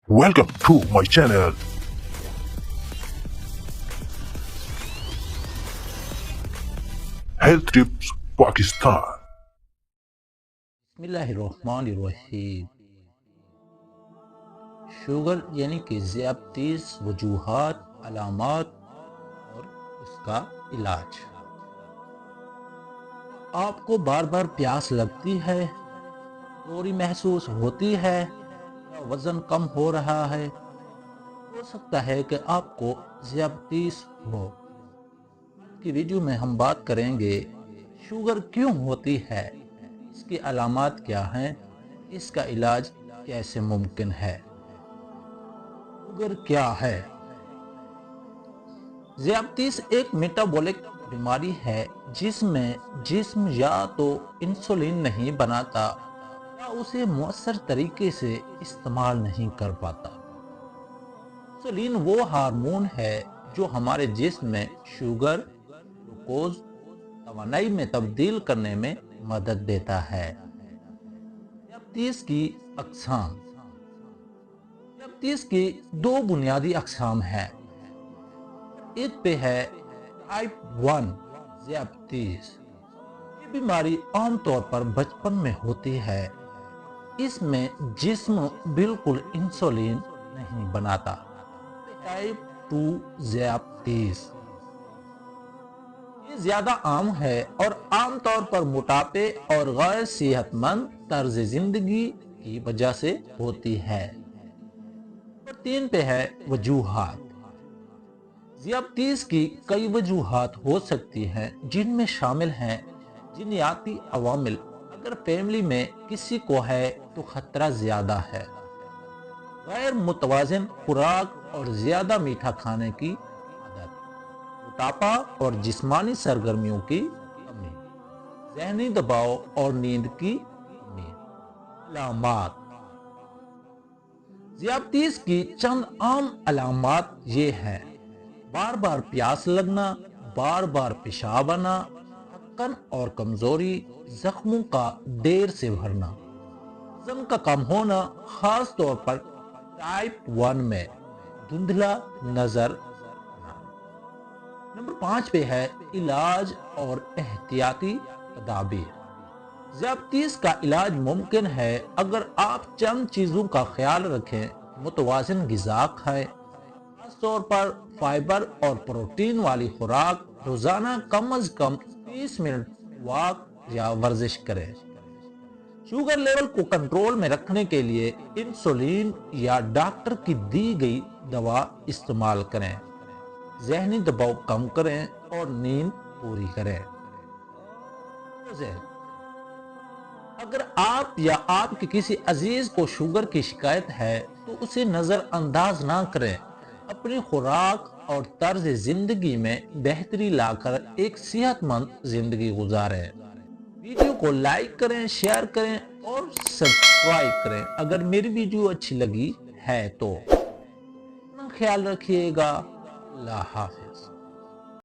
Welcome to my channel. Health Tips Pakistan. بسم sugar یعنی کہ ذیابطیس، وجوہات، علامات اور اس کا علاج۔ آپ کو بار بار پیاس لگتی ہے، کمزوری محسوس ہوتی ہے یا وزن کم ہو رہا ہے، ہو سکتا ہے کہ آپ کو ذیابطیس ہو۔ آج کی ویڈیو میں ہم بات کریں گے شوگر کیوں ہوتی ہے، اس کی علامات کیا ہیں، اس کا علاج کیسے ممکن ہے۔ شوگر کیا ہے؟ ذیابطیس ایک میٹابولک بیماری ہے جس میں جسم یا تو انسولین نہیں بناتا یا اسے مؤثر طریقے سے استعمال نہیں کر پاتا۔ انسولین وہ ہارمون ہے جو ہمارے جسم میں شوگر، گلوکوز، توانائی میں تبدیل کرنے میں مدد دیتا ہے۔ ذیابطیس کی اقسام۔ ذیابطیس کی دو بنیادی اقسام ہیں۔ ایک پہ ہے ٹائپ 1 ذیابطیس۔ یہ بیماری عام طور پر بچپن میں ہوتی ہے۔ اس میں جسم بالکل انسولین نہیں بناتا۔ ٹائپ 2 ذیابطیس یہ زیادہ عام ہے اور عام طور پر موٹاپے اور غیر صحت مند طرز زندگی کی وجہ سے ہوتی ہے۔ نمبر 3 پہ ہے وجوہات۔ ذیابطیس کی کئی وجوہات ہو سکتی ہیں جن میں شامل ہیں جینیاتی عوامل۔ اگر فیملی میں کسی کو ہے تو خطرہ زیادہ ہے۔ غیر متوازن خوراک اور زیادہ میٹھا کھانے کی عادت، موٹاپا اور جسمانی سرگرمیوں کی کمی، ذہنی دباؤ اور نیند کی کمی۔ علامات۔ ذیابطیس کی چند عام علامات یہ ہیں: بار بار پیاس لگنا، بار بار پیشاب آنا، تھکن اور کمزوری، زخموں کا دیر سے بھرنا، وزن کا کم ہونا، خاص طور پر ٹائپ 1 میں، دھندلا نظر آنا۔ نمبر 5 پہ ہے علاج اور احتیاطی تدابیر۔ ذیابطیس کا علاج ممکن ہے اگر آپ چند چیزوں کا خیال رکھیں: متوازن غذا کھائیں، خاص طور پر فائبر اور پروٹین والی خوراک، روزانہ کم از کم 30 منٹ واک یا ورزش کریں۔ شوگر لیول کو کنٹرول میں رکھنے کے لیے انسولین یا ڈاکٹر کی دی گئی دوا استعمال کریں۔ ذہنی دباؤ کم کریں اور نیند پوری کریں۔ اگر آپ یا آپ کے کسی عزیز کو شوگر کی شکایت ہے تو اسے نظر انداز نہ کریں۔ اپنی خوراک اور طرز زندگی میں بہتری لا کر ایک صحت مند زندگی گزاریں۔ ویڈیو کو لائک کریں، شیئر کریں اور سبسکرائب کریں۔ اگر میری ویڈیو اچھی لگی ہے تو اپنا خیال رکھیے گا۔ اللہ حافظ۔